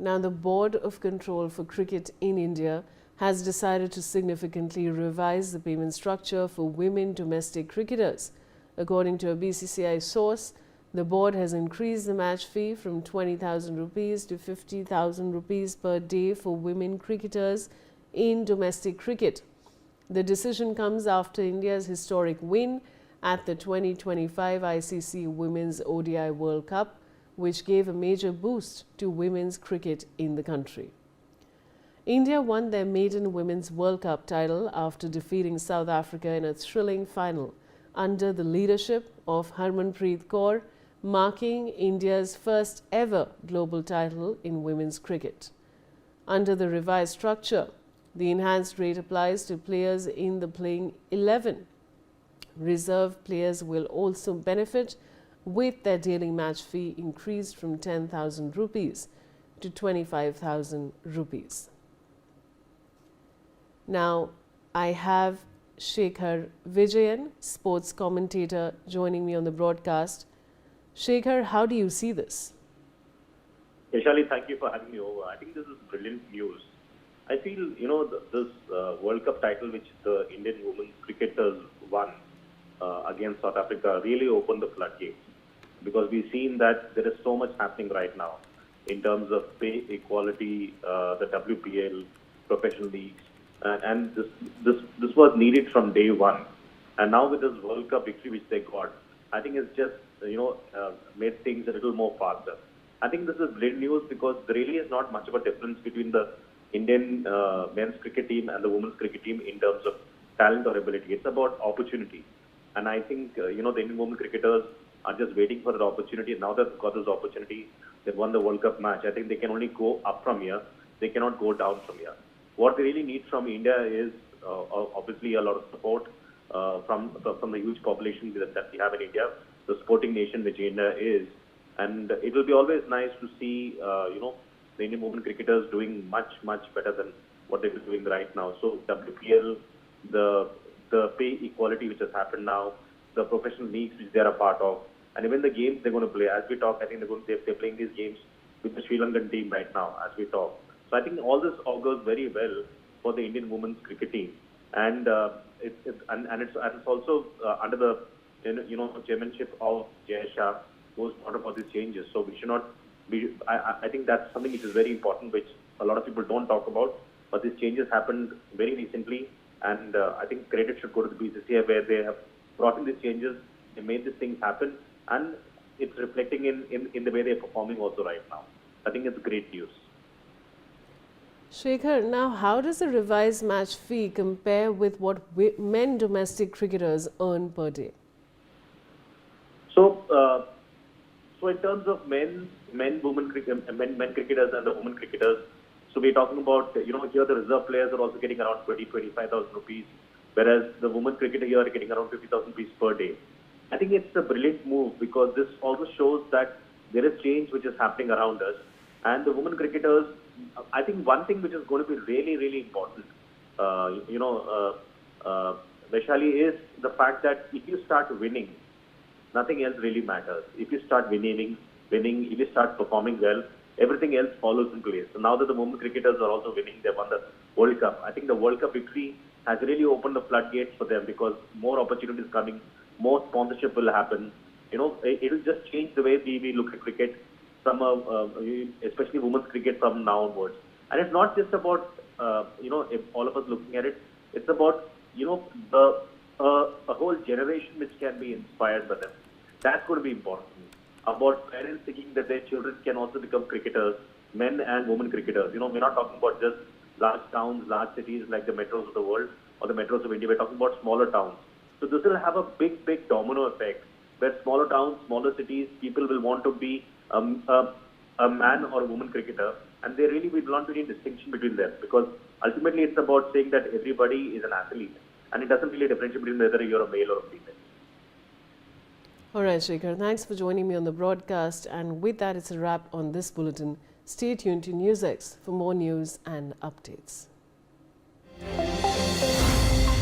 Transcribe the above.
Now, the Board of Control for Cricket in India has decided to significantly revise the payment structure for women domestic cricketers. According to a BCCI source, the board has increased the match fee from 20,000 rupees to 50,000 rupees per day for women cricketers in domestic cricket. The decision comes after India's historic win at the 2025 ICC Women's ODI World Cup, which gave a major boost to women's cricket in the country. India won their maiden Women's World Cup title after defeating South Africa in a thrilling final under the leadership of Harmanpreet Kaur, marking India's first ever global title in women's cricket. Under the revised structure, the enhanced rate applies to players in the playing 11. Reserve players will also benefit, with their daily match fee increased from 10,000 rupees to 25,000 rupees. Now, I have Shekhar Vijayan, sports commentator, joining me on the broadcast. Shekhar, how do you see this? Vaishali, thank you for having me over. I think this is brilliant news. I feel, this World Cup title which the Indian women's cricketers won against South Africa really opened the floodgates, because we've seen that there is so much happening right now in terms of pay equality, the WPL, professional leagues, and this was needed from day one. And now with this World Cup victory which they got, I think it's just made things a little more faster. I think this is brilliant news because there really is not much of a difference between the Indian men's cricket team and the women's cricket team in terms of talent or ability. It's about opportunity. And I think, the Indian women cricketers are just waiting for the opportunity. Now that they've got this opportunity, they've won the World Cup match. I think they can only go up from here. They cannot go down from here. What they really need from India is obviously a lot of support from the huge population that we have in India, the sporting nation which India is. And it will be always nice to see, the Indian women cricketers doing much, much better than what they're doing right now. So WPL, the pay equality which has happened now, the professional leagues which they're a part of, and even the games they're going to play. As we talk, I think they're playing these games with the Sri Lankan team right now as we talk. So I think all this augurs very well for the Indian women's cricket team. And it's also under the chairmanship of Jay Shah, who's brought about these changes. So we should not be. I think that's something which is very important, which a lot of people don't talk about. But these changes happened very recently, and I think credit should go to the BCCI, where they have brought in these changes, they made these things happen, and it's reflecting in the way they're performing also right now. I think it's great news. Shekhar, now how does the revised match fee compare with what men domestic cricketers earn per day? So in terms of men cricketers and the women cricketers, so we're talking about, here the reserve players are also getting around 25,000 rupees, whereas the women cricketer here are getting around 50,000 rupees per day. I think it's a brilliant move because this also shows that there is change which is happening around us. And the women cricketers, I think one thing which is going to be really, really important, Vaishali, is the fact that if you start winning, nothing else really matters. If you start winning, if you start performing well, everything else follows in place. So now that the women cricketers are also winning, they won the World Cup. I think the World Cup victory has really opened the floodgates for them because more opportunities coming, more sponsorship will happen. It will just change the way we look at cricket, from especially women's cricket from now onwards. And it's not just about if all of us looking at it. It's about a whole generation which can be inspired by them. That's going to be important. About parents thinking that their children can also become cricketers, men and women cricketers. We're not talking about just large towns, large cities like the metros of the world or the metros of India. We're talking about smaller towns. So this will have a big, big domino effect where smaller towns, smaller cities, people will want to be a man or a woman cricketer, and they really will not be any distinction between them, because ultimately it's about saying that everybody is an athlete, and it doesn't really differentiate between whether you're a male or a female. All right, Shekhar, thanks for joining me on the broadcast. And with that, it's a wrap on this bulletin. Stay tuned to NewsX for more news and updates.